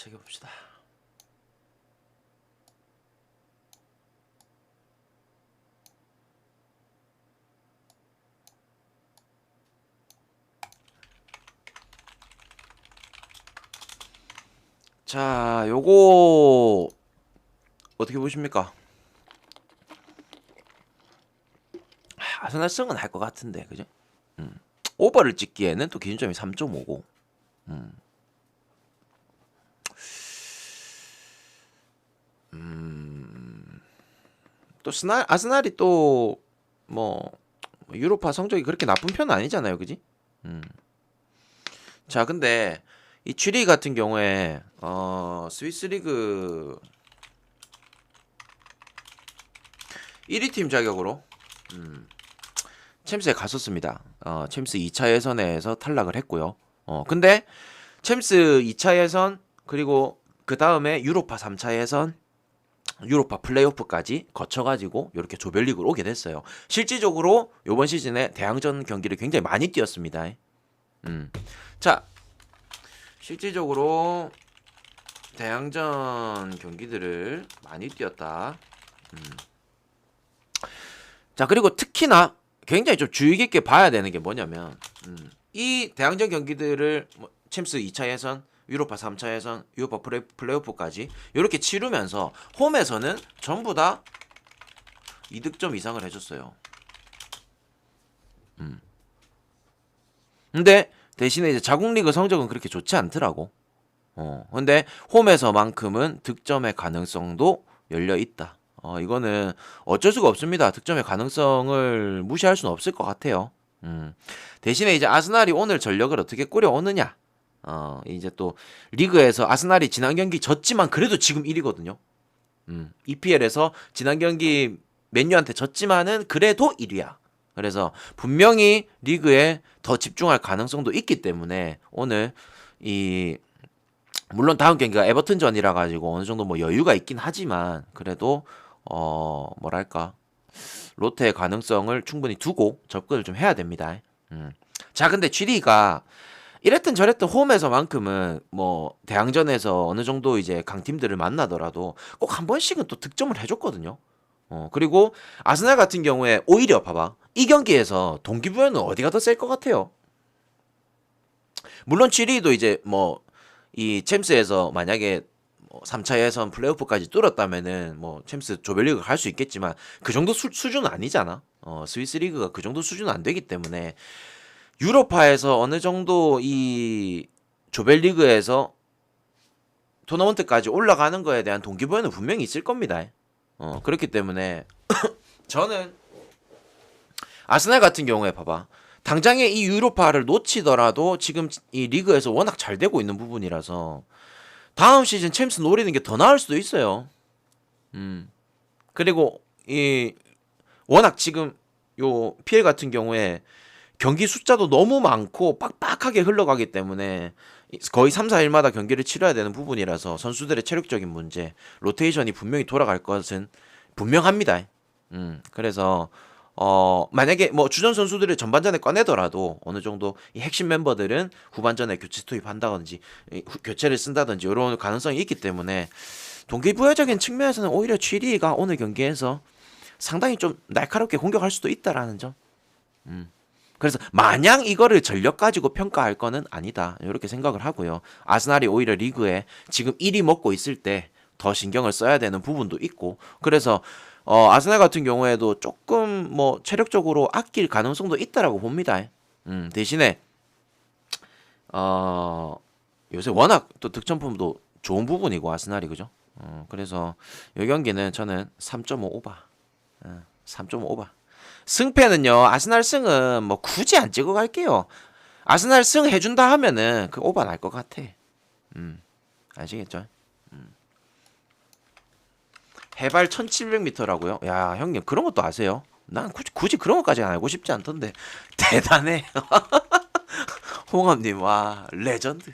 새겨봅시다. 자, 요거 어떻게 보십니까? 아스날승은 할 것 같은데, 그죠? 오버를 찍기에는 또 기준점이 3.5고, 또 아스날이 또 뭐 유로파 성적이 그렇게 나쁜 편은 아니잖아요, 그지? 자, 근데 이 취리 같은 경우에 스위스 리그 1위 팀 자격으로 챔스에 갔었습니다. 챔스 2차 예선에서 탈락을 했고요. 근데 챔스 2차 예선 그리고 그 다음에 유로파 3차 예선 유로파 플레이오프까지 거쳐가지고 이렇게 조별리그로 오게 됐어요. 실질적으로 이번 시즌에 대항전 경기를 굉장히 많이 뛰었습니다. 자, 실질적으로 대항전 경기들을 많이 뛰었다. 자, 그리고 특히나 굉장히 좀 주의 깊게 봐야 되는 게 뭐냐면 이 대항전 경기들을 챔스 2차 예선, 유로파 3차 예선, 유로파 플레이오프까지 이렇게 치르면서 홈에서는 전부 다 2득점 이상을 해줬어요. 근데 대신에 이제 자국 리그 성적은 그렇게 좋지 않더라고. 근데 홈에서만큼은 득점의 가능성도 열려 있다. 이거는 어쩔 수가 없습니다. 득점의 가능성을 무시할 수는 없을 것 같아요. 대신에 이제 아스날이 오늘 전력을 어떻게 꾸려오느냐. 이제 또 리그에서 아스날이 지난 경기 졌지만 그래도 지금 1위거든요. EPL에서 지난 경기 맨유한테 졌지만은 그래도 1위야. 그래서 분명히 리그에 더 집중할 가능성도 있기 때문에 오늘 물론 다음 경기가 에버튼전이라 가지고 어느 정도 뭐 여유가 있긴 하지만 그래도 뭐랄까 롯데의 가능성을 충분히 두고 접근을 좀 해야 됩니다. 자, 근데 GD가 이랬든 저랬든 홈에서만큼은 뭐 대항전에서 어느 정도 이제 강팀들을 만나더라도 꼭 한 번씩은 또 득점을 해줬거든요. 그리고 아스날 같은 경우에 오히려 봐봐, 이 경기에서 동기부여는 어디가 더 셀 것 같아요? 물론 7위도 이제 뭐 이 챔스에서 만약에 3차 예선 플레이오프까지 뚫었다면은 뭐 챔스 조별리그 갈 수 있겠지만 그 정도 수준은 아니잖아. 스위스 리그가 그 정도 수준은 안 되기 때문에 유로파에서 어느 정도 이 조별리그에서 토너먼트까지 올라가는 거에 대한 동기부여는 분명히 있을 겁니다. 그렇기 때문에 저는 아스날 같은 경우에 봐봐, 당장에 이 유로파를 놓치더라도 지금 이 리그에서 워낙 잘 되고 있는 부분이라서 다음 시즌 챔스 노리는 게 더 나을 수도 있어요. 그리고 이 워낙 지금 요 PL 같은 경우에 경기 숫자도 너무 많고 빡빡하게 흘러가기 때문에 거의 3, 4일마다 경기를 치러야 되는 부분이라서 선수들의 체력적인 문제, 로테이션이 분명히 돌아갈 것은 분명합니다. 그래서 만약에 뭐 주전 선수들을 전반전에 꺼내더라도 어느 정도 이 핵심 멤버들은 후반전에 교체 투입한다든지 교체를 쓴다든지 이런 가능성이 있기 때문에 동기부여적인 측면에서는 오히려 취리가 오늘 경기에서 상당히 좀 날카롭게 공격할 수도 있다라는 점. 그래서 마냥 이거를 전력 가지고 평가할 거는 아니다, 이렇게 생각을 하고요. 아스날이 오히려 리그에 지금 1위 먹고 있을 때 더 신경을 써야 되는 부분도 있고, 그래서 아스날 같은 경우에도 조금 뭐 체력적으로 아낄 가능성도 있다라고 봅니다. 대신에 요새 워낙 또 득점품도 좋은 부분이고 아스날이, 그죠? 그래서 이 경기는 저는 3.5 오바. 3.5 오바. 승패는요, 아스날 승은 뭐 굳이 안 찍어 갈게요. 아스날 승 해준다 하면은 그 오바 날 것 같아. 아시겠죠? 해발 1700m라고요? 야, 형님 그런 것도 아세요? 난 굳이 그런 것까지 알고 싶지 않던데. 대단해. 홍합님, 와, 레전드.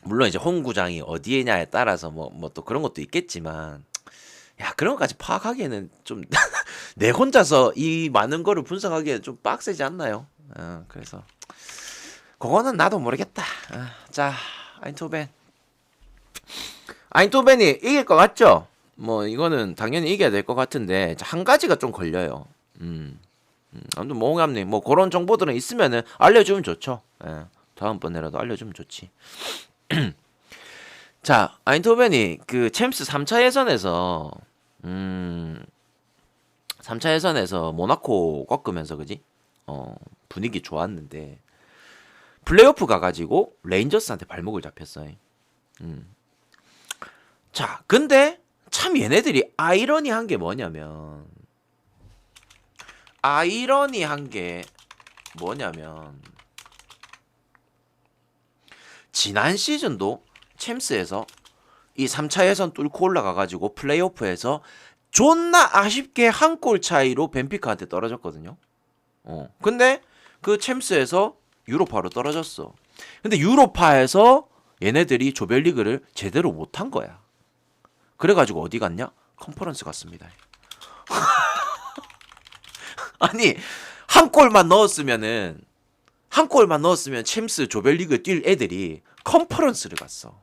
물론 이제 홈구장이 어디에냐에 따라서 뭐 또 그런 것도 있겠지만, 야, 그런 것까지 파악하기에는 좀 내 혼자서 이 많은 거를 분석하기에 좀 빡세지 않나요? 그래서 그거는 나도 모르겠다. 자, 아인토벤. 아인토벤이 이길 것 같죠? 뭐 이거는 당연히 이겨야 될 것 같은데 한 가지가 좀 걸려요. 아무튼 모감님 뭐 그런 정보들은 있으면은 알려주면 좋죠. 예, 다음번에라도 알려주면 좋지. 자, 아인토벤이 그 챔스 3차 예선에서 3차 예선에서 모나코 꺾으면서 그지? 분위기 좋았는데 플레이오프 가가지고 레인저스한테 발목을 잡혔어요. 자, 근데 참 얘네들이 아이러니한 게 뭐냐면 지난 시즌도 챔스에서 이 3차 예선 뚫고 올라가가지고 플레이오프에서 존나 아쉽게 한 골 차이로 벤피카한테 떨어졌거든요. 근데 그 챔스에서 유로파로 떨어졌어. 근데 유로파에서 얘네들이 조별리그를 제대로 못한 거야. 그래가지고 어디 갔냐? 컨퍼런스 갔습니다. 아니 한 골만 넣었으면 챔스 조별리그 뛸 애들이 컨퍼런스를 갔어.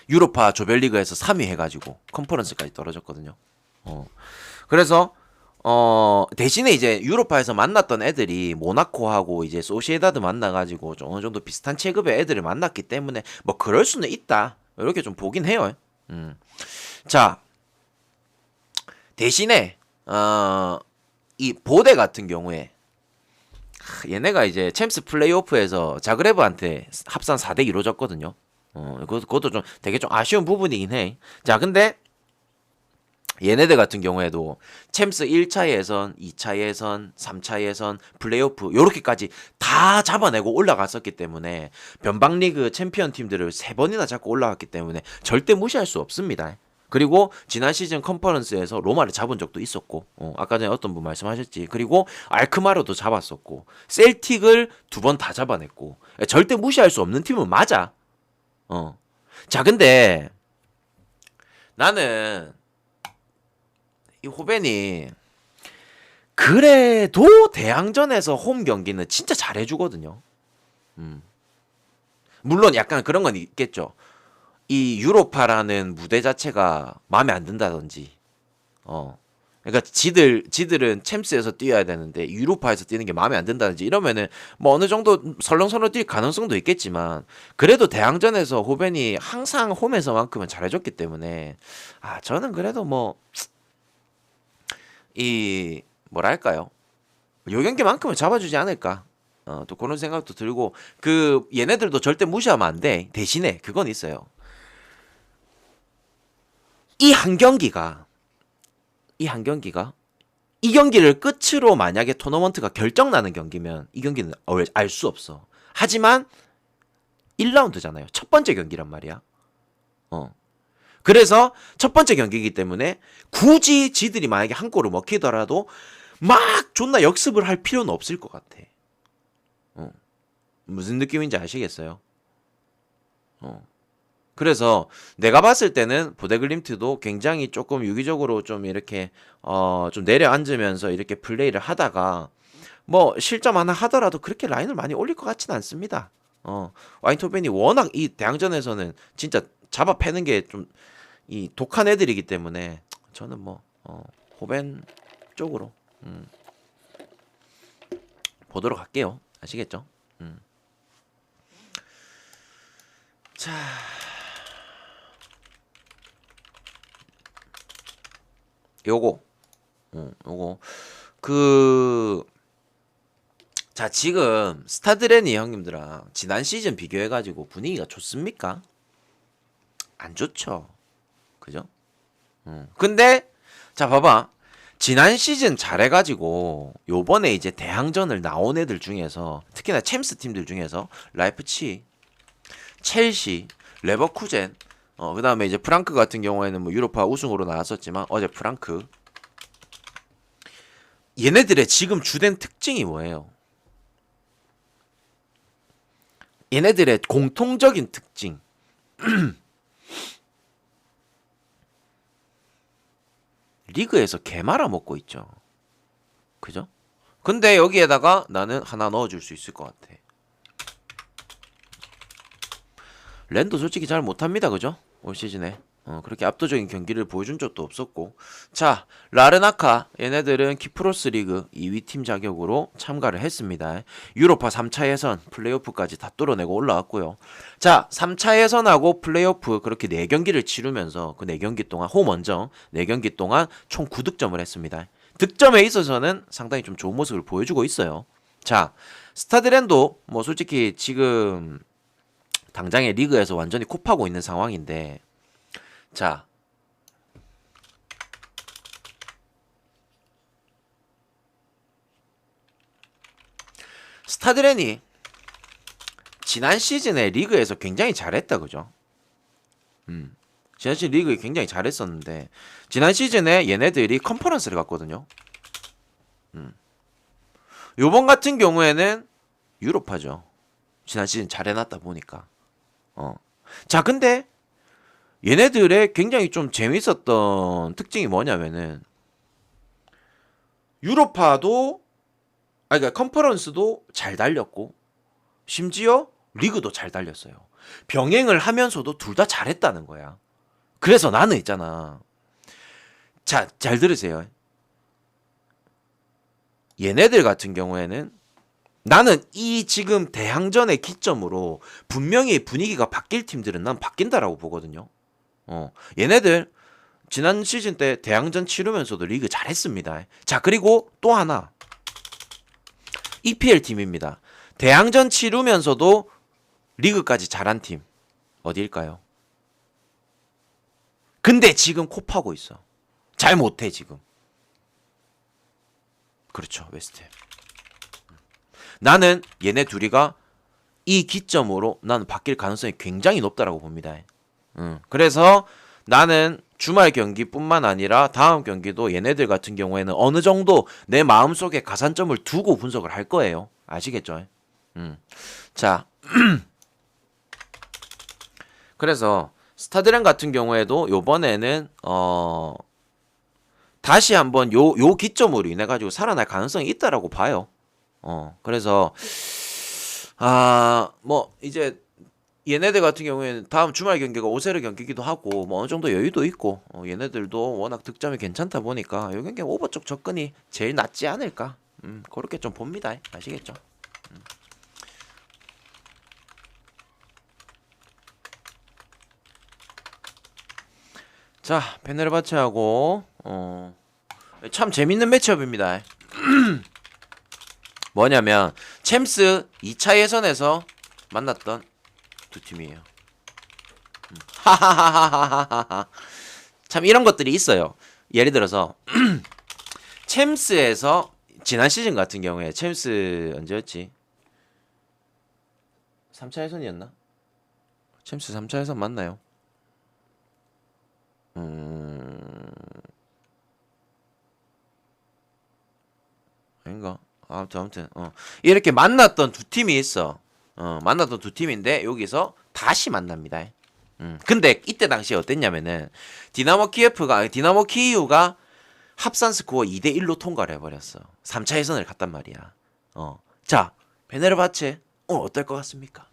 유로파 조별리그에서 3위 해가지고 컨퍼런스까지 떨어졌거든요. 그래서 대신에 이제 유로파에서 만났던 애들이 모나코하고 이제 소시에다드 만나가지고 좀 어느 정도 비슷한 체급의 애들을 만났기 때문에 뭐 그럴 수는 있다. 이렇게 좀 보긴 해요. 자, 대신에 이 보데 같은 경우에 얘네가 이제 챔스 플레이오프에서 자그레브한테 합산 4대2로 졌거든요. 그것도 좀 되게 좀 아쉬운 부분이긴 해. 자, 근데 얘네들 같은 경우에도 챔스 1차 예선, 2차 예선, 3차 예선, 플레이오프 요렇게까지 다 잡아내고 올라갔었기 때문에 변방리그 챔피언 팀들을 3번이나 잡고 올라갔기 때문에 절대 무시할 수 없습니다. 그리고 지난 시즌 컨퍼런스에서 로마를 잡은 적도 있었고 아까 전에 어떤 분 말씀하셨지. 그리고 알크마르도 잡았었고 셀틱을 2번 다 잡아냈고 절대 무시할 수 없는 팀은 맞아. 자, 근데 나는 이 호벤이 그래도 대항전에서 홈 경기는 진짜 잘해주거든요. 물론 약간 그런 건 있겠죠. 이 유로파라는 무대 자체가 마음에 안 든다든지. 그러니까 지들은 챔스에서 뛰어야 되는데 유로파에서 뛰는 게 마음에 안 든다든지 이러면은 뭐 어느 정도 설렁설렁 뛸 가능성도 있겠지만 그래도 대항전에서 호벤이 항상 홈에서만큼은 잘해줬기 때문에 저는 그래도 뭐 이 뭐랄까요? 요 경기만큼은 잡아주지 않을까? 또 그런 생각도 들고 그 얘네들도 절대 무시하면 안 돼. 대신에 그건 있어요. 이 한 경기가 이 경기를 끝으로 만약에 토너먼트가 결정나는 경기면 이 경기는 알 수 없어. 하지만 1라운드잖아요. 첫 번째 경기란 말이야. 그래서 첫 번째 경기이기 때문에 굳이 지들이 만약에 한 골을 먹히더라도 막 존나 역습을 할 필요는 없을 것 같아. 무슨 느낌인지 아시겠어요? 그래서 내가 봤을 때는 보데글림트도 굉장히 조금 유기적으로 좀 이렇게 좀 내려앉으면서 이렇게 플레이를 하다가 뭐 실점 하나 하더라도 그렇게 라인을 많이 올릴 것 같지는 않습니다. 와인토벤이 워낙 이 대항전에서는 진짜 잡아 패는 게 좀 이 독한 애들이기 때문에 저는 뭐 호벤 쪽으로 보도록 할게요. 아시겠죠? 자, 요거 그 자, 지금 스타드레니 형님들랑 지난 시즌 비교해가지고 분위기가 좋습니까? 안 좋죠. 그죠? 근데 자, 봐봐. 지난 시즌 잘해가지고 요번에 이제 대항전을 나온 애들 중에서 특히나 챔스 팀들 중에서 라이프치, 첼시, 레버쿠젠, 그 다음에 이제 프랑크 같은 경우에는 뭐 유로파 우승으로 나왔었지만 어제 프랑크 얘네들의 지금 주된 특징이 뭐예요? 얘네들의 공통적인 특징 리그에서 개 말아먹고 있죠. 그죠? 근데 여기에다가 나는 하나 넣어줄 수 있을 것 같아. 랜도 솔직히 잘 못합니다. 그죠? 올 시즌에. 그렇게 압도적인 경기를 보여준 적도 없었고. 자, 라르나카 얘네들은 키프로스 리그 2위 팀 자격으로 참가를 했습니다. 유로파 3차 예선 플레이오프까지 다 뚫어내고 올라왔고요. 자, 3차 예선하고 플레이오프 그렇게 4경기를 치르면서 그 4경기 동안 홈원정 4경기 동안 총 9득점을 했습니다. 득점에 있어서는 상당히 좀 좋은 모습을 보여주고 있어요. 자, 스타드랜도 뭐 솔직히 지금 당장의 리그에서 완전히 kop하고 있는 상황인데, 자, 스타드랜이 지난 시즌에 리그에서 굉장히 잘했다. 그죠? 지난 시즌 리그에 굉장히 잘했었는데 지난 시즌에 얘네들이 컨퍼런스를 갔거든요. 요번 같은 경우에는 유로파죠. 지난 시즌 잘 해놨다 보니까. 자, 근데 얘네들의 굉장히 좀 재밌었던 특징이 뭐냐면은 유로파도 그러니까 컨퍼런스도 잘 달렸고 심지어 리그도 잘 달렸어요. 병행을 하면서도 둘 다 잘했다는 거야. 그래서 나는 있잖아. 자, 잘 들으세요. 얘네들 같은 경우에는 나는 이 지금 대항전의 기점으로 분명히 분위기가 바뀔 팀들은 난 바뀐다라고 보거든요. 얘네들 지난 시즌 때 대항전 치르면서도 리그 잘했습니다. 자, 그리고 또 하나 EPL 팀입니다. 대항전 치르면서도 리그까지 잘한 팀 어디일까요? 근데 지금 kop하고 있어. 잘 못해 지금. 그렇죠, 웨스트햄. 나는 얘네 둘이가 이 기점으로 나는 바뀔 가능성이 굉장히 높다라고 봅니다. 그래서 나는 주말 경기뿐만 아니라 다음 경기도 얘네들 같은 경우에는 어느 정도 내 마음속에 가산점을 두고 분석을 할 거예요. 아시겠죠? 자, 그래서 스타드랜 같은 경우에도 요번에는 다시 한번 요 기점으로 인해 가지고 살아날 가능성이 있다라고 봐요. 그래서 뭐 이제 얘네들 같은 경우에는 다음 주말 경기가 오세르 경기기도 하고 뭐 어느 정도 여유도 있고 얘네들도 워낙 득점이 괜찮다 보니까 요 경기 오버 쪽 접근이 제일 낫지 않을까. 그렇게 좀 봅니다. 아시겠죠? 자, 페네르바체하고 참 재밌는 매치업입니다. 뭐냐면 챔스 2차 예선에서 만났던 두 팀이에요. 하하하하하하. 참 이런 것들이 있어요. 예를 들어서 챔스에서 지난 시즌 같은 경우에 챔스 언제였지? 3차 예선이었나? 챔스 3차 예선 맞나요? 아닌가? 아무튼 이렇게 만났던 두 팀이 있어. 만났던 두 팀인데 여기서 다시 만납니다. 근데 이때 당시에 어땠냐면은 디나모 키이우가 합산 스코어 2대1로 통과를 해버렸어. 3차 예선을 갔단 말이야. 자, 베네르바체 오늘 어떨 것 같습니까?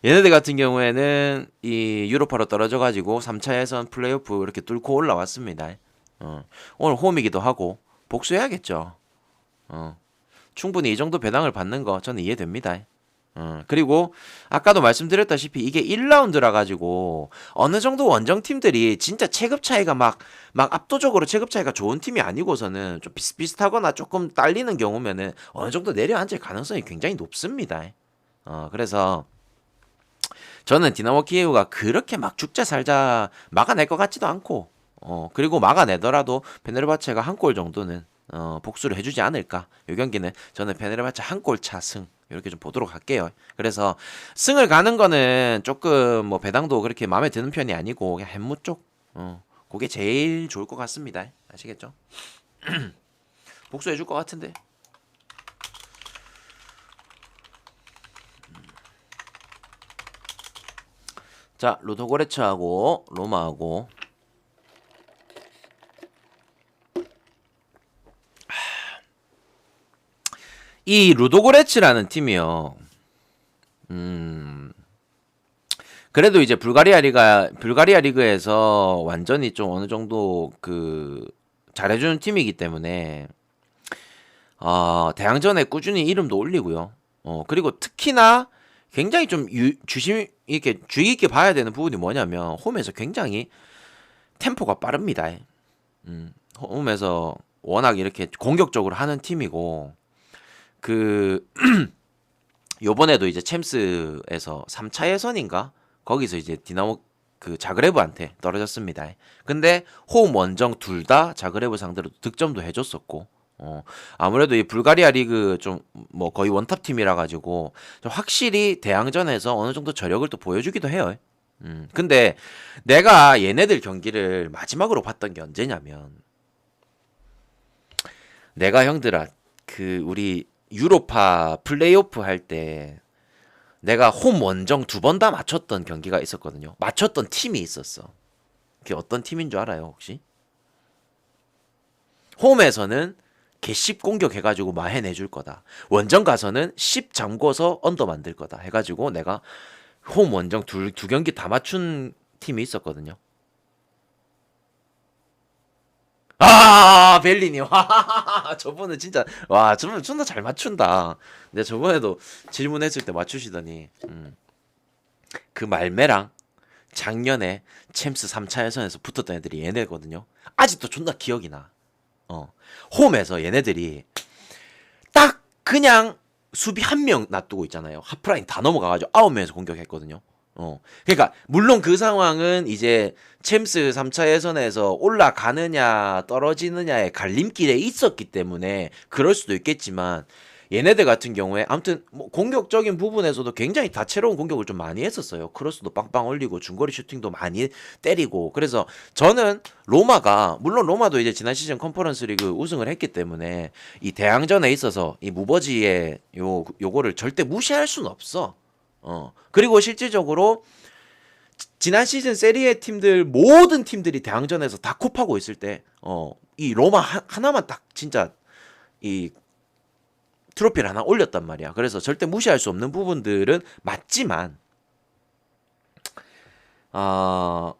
얘네들 같은 경우에는 이 유로파로 떨어져가지고 3차 예선 플레이오프 이렇게 뚫고 올라왔습니다. 오늘 홈이기도 하고 복수해야겠죠. 충분히 이 정도 배당을 받는 거 저는 이해됩니다. 그리고 아까도 말씀드렸다시피 이게 1라운드라 가지고 어느 정도 원정팀들이 진짜 체급 차이가 막 압도적으로 체급 차이가 좋은 팀이 아니고서는 좀 비슷비슷하거나 조금 딸리는 경우면은 어느 정도 내려앉을 가능성이 굉장히 높습니다. 그래서 저는 디나모 키예우가 그렇게 막 죽자 살자 막아낼 것 같지도 않고 그리고 막아내더라도 페네르바체가 한 골 정도는 복수를 해주지 않을까. 이 경기는 저는 페네르바체 한 골 차 승 이렇게 좀 보도록 할게요. 그래서 승을 가는 거는 조금 뭐 배당도 그렇게 마음에 드는 편이 아니고 그냥 햄무 쪽 그게 제일 좋을 것 같습니다. 아시겠죠? 복수해줄 것 같은데. 자, 루도고레츠하고 로마하고 이 루도고레츠라는 팀이요. 그래도 이제 불가리아 리그에서 완전히 좀 어느 정도 잘해주는 팀이기 때문에 대항전에 꾸준히 이름도 올리고요. 그리고 특히나 굉장히 좀 이렇게 주의 깊게 봐야 되는 부분이 뭐냐면 홈에서 굉장히 템포가 빠릅니다. 홈에서 워낙 이렇게 공격적으로 하는 팀이고 요번에도 이제 챔스에서 3차 예선인가? 거기서 이제 디나모 자그레브한테 떨어졌습니다. 근데 홈 원정 둘 다 자그레브 상대로 득점도 해줬었고 아무래도 이 불가리아 리그 좀 뭐 거의 원탑 팀이라 가지고 좀 확실히 대항전에서 어느 정도 저력을 또 보여주기도 해요. 근데 내가 얘네들 경기를 마지막으로 봤던 게 언제냐면 내가 형들아 우리 유로파 플레이오프 할 때 내가 홈 원정 2번 다 맞췄던 경기가 있었거든요. 맞췄던 팀이 있었어. 그게 어떤 팀인 줄 알아요, 혹시? 홈에서는 개10 공격해가지고 마해내줄 거다. 원정 가서는 10 잠궈서 언더 만들 거다. 해가지고 내가 홈 원정 두 경기 다 맞춘 팀이 있었거든요. 벨리니. 저분은 진짜, 저분 존나 잘 맞춘다. 근데 저번에도 질문했을 때 맞추시더니, 그 말매랑 작년에 챔스 3차 예선에서 붙었던 애들이 얘네거든요. 아직도 존나 기억이 나. 홈에서 얘네들이 딱 그냥 수비 한 명 놔두고 있잖아요. 하프라인 다 넘어가가지고 9명에서 공격했거든요. 그러니까 물론 그 상황은 이제 챔스 3차 예선에서 올라가느냐 떨어지느냐의 갈림길에 있었기 때문에 그럴 수도 있겠지만 얘네들 같은 경우에 아무튼 뭐 공격적인 부분에서도 굉장히 다채로운 공격을 좀 많이 했었어요. 크로스도 빵빵 올리고 중거리 슈팅도 많이 때리고 그래서 저는 로마가 물론 로마도 이제 지난 시즌 컨퍼런스 리그 우승을 했기 때문에 이 대항전에 있어서 이 무버지의 요거를 절대 무시할 수는 없어. 그리고 실질적으로 지난 시즌 세리에 팀들 모든 팀들이 대항전에서 다 kop하고 있을 때 이 로마 하나만 딱 진짜 이 트로피를 하나 올렸단 말이야. 그래서 절대 무시할 수 없는 부분들은 맞지만 한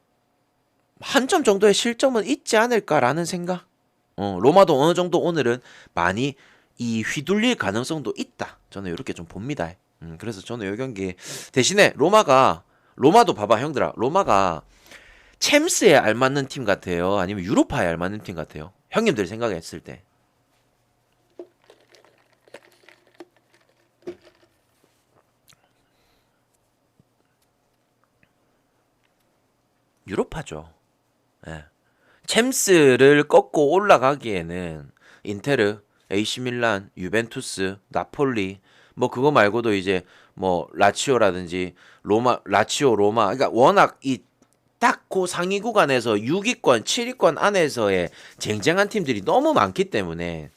점 정도의 실점은 있지 않을까라는 생각. 로마도 어느 정도 오늘은 많이 이 휘둘릴 가능성도 있다. 저는 이렇게 좀 봅니다. 그래서 저는 이 경기 대신에 로마도 봐봐 형들아. 로마가 챔스에 알맞는 팀 같아요? 아니면 유로파에 알맞는 팀 같아요? 형님들이 생각했을 때. 유로파죠. 예. 챔스를 꺾고 올라가기에는 인테르, AC 밀란, 유벤투스, 나폴리 뭐 그거 말고도 이제 뭐 라치오라든지 라치오, 로마 그러니까 워낙 이 딱 그 상위 구간에서 6위권, 7위권 안에서의 쟁쟁한 팀들이 너무 많기 때문에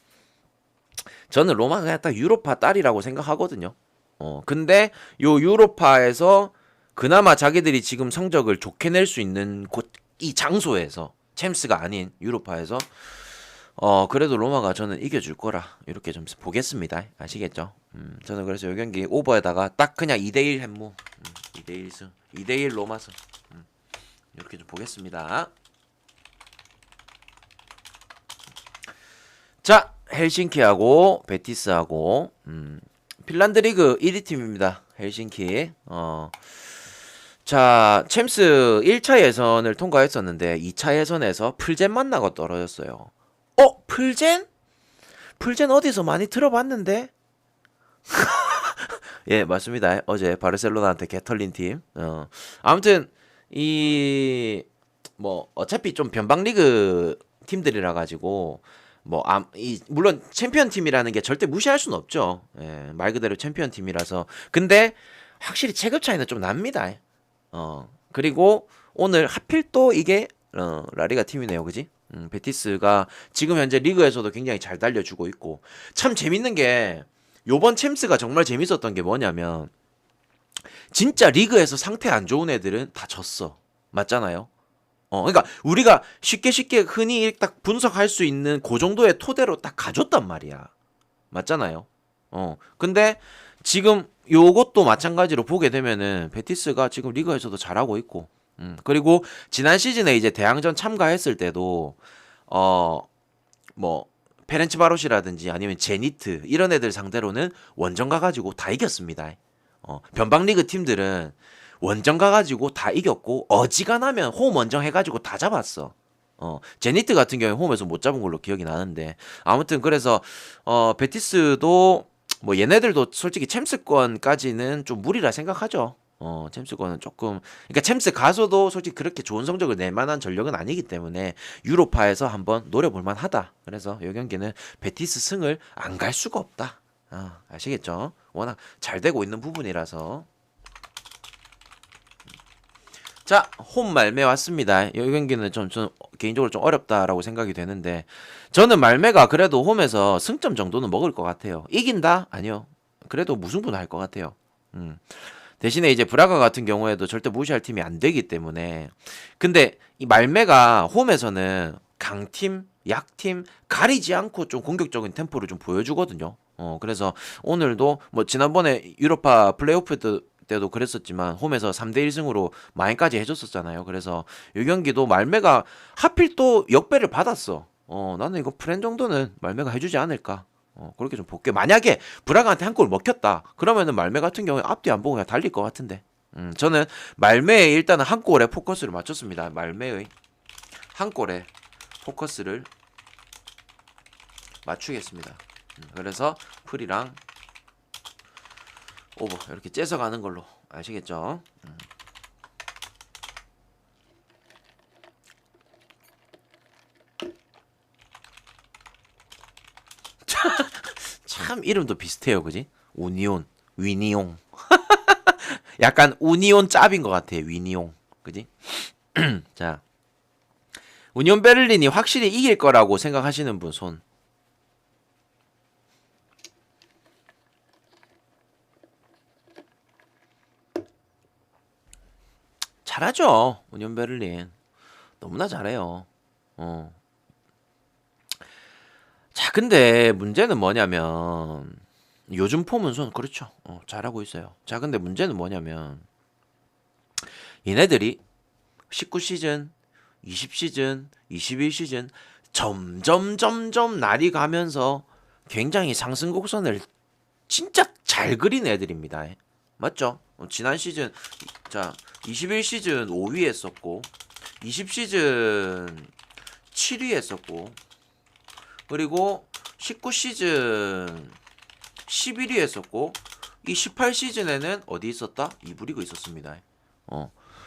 저는 로마가 그냥 딱 유로파 딸이라고 생각하거든요. 근데 요 유로파에서 그나마 자기들이 지금 성적을 좋게 낼 수 있는 이 장소에서 챔스가 아닌 유로파에서 그래도 로마가 저는 이겨줄 거라 이렇게 좀 보겠습니다. 아시겠죠? 저는 그래서 이 경기 오버에다가 딱 그냥 2대1 햄무 2대1 승 2대1 로마 승 이렇게 좀 보겠습니다. 자, 헬싱키하고 베티스하고 핀란드 리그 1위 팀입니다. 헬싱키. 자, 챔스 1차 예선을 통과했었는데 2차 예선에서 풀젠 만나고 떨어졌어요. 풀젠? 풀젠 어디서 많이 들어봤는데? 예, 맞습니다. 어제 바르셀로나한테 개털린 팀. 아무튼 어차피 좀 변방 리그 팀들이라 가지고 물론 챔피언 팀이라는 게 절대 무시할 수는 없죠. 예, 말 그대로 챔피언 팀이라서. 근데 확실히 체급 차이는 좀 납니다. 그리고 오늘 하필 또 이게 라리가 팀이네요. 그지? 베티스가 지금 현재 리그에서도 굉장히 잘 달려주고 있고 참 재밌는 게 요번 챔스가 정말 재밌었던 게 뭐냐면 진짜 리그에서 상태 안 좋은 애들은 다 졌어. 맞잖아요. 그러니까 우리가 쉽게 흔히 딱 분석할 수 있는 그 정도의 토대로 딱 가줬단 말이야. 맞잖아요. 근데 지금 요것도 마찬가지로 보게 되면은 베티스가 지금 리그에서도 잘하고 있고, 그리고 지난 시즌에 이제 대항전 참가했을 때도 뭐 페렌치바롯이라든지 아니면 제니트 이런 애들 상대로는 원정 가가지고 다 이겼습니다. 변방 리그 팀들은 원정 가가지고 다 이겼고 어지간하면 홈 원정 해가지고 다 잡았어. 제니트 같은 경우에 홈에서 못 잡은 걸로 기억이 나는데 아무튼 그래서 베티스도 뭐 얘네들도 솔직히 챔스권까지는 좀 무리라 생각하죠. 챔스권은 조금 그러니까 챔스 가서도 솔직히 그렇게 좋은 성적을 낼 만한 전력은 아니기 때문에 유로파에서 한번 노려볼 만하다. 그래서 이 경기는 베티스 승을 안 갈 수가 없다. 아시겠죠? 워낙 잘 되고 있는 부분이라서. 자, 홈 말매 왔습니다. 이 경기는 좀 개인적으로 좀 어렵다라고 생각이 되는데 저는 말매가 그래도 홈에서 승점 정도는 먹을 것 같아요. 이긴다? 아니요. 그래도 무승부는 할 것 같아요. 대신에 이제 브라가 같은 경우에도 절대 무시할 팀이 안 되기 때문에 근데 이 말매가 홈에서는 강팀, 약팀 가리지 않고 좀 공격적인 템포를 좀 보여주거든요. 그래서 오늘도 뭐 지난번에 유로파 플레이오프 때도 그랬었지만 홈에서 3대 1승으로 마인까지 해줬었잖아요. 그래서 이 경기도 말매가 하필 또 역배를 받았어. 나는 이거 프렌 정도는 말매가 해주지 않을까. 그렇게 좀 볼게. 만약에 브라가한테 한 골 먹혔다. 그러면은 말매 같은 경우에 앞뒤 안 보고 그냥 달릴 것 같은데. 저는 말매에 일단은 한 골에 포커스를 맞췄습니다. 말매의 한 골에 포커스를 맞추겠습니다. 그래서 풀이랑 오버 이렇게 째서 가는 걸로 아시겠죠? 참 이름도 비슷해요, 그지? 우니온, 위니용. 약간 우니온 짭인 것 같아, 위니용, 그지? 자, 우니온 베를린이 확실히 이길 거라고 생각하시는 분 손. 잘하죠, 우니온 베를린. 너무나 잘해요. 자, 근데 문제는 뭐냐면 요즘 폼은 손 그렇죠. 잘하고 있어요. 자, 근데 문제는 뭐냐면 얘네들이 19시즌, 20시즌, 21시즌 점점 날이 가면서 굉장히 상승 곡선을 진짜 잘 그린 애들입니다. 맞죠? 지난 시즌 자 21시즌 5위 했었고 20시즌 7위 했었고 그리고 19시즌 11위 했었고 이 18시즌에는 어디 있었다? 이부 리그 있었습니다.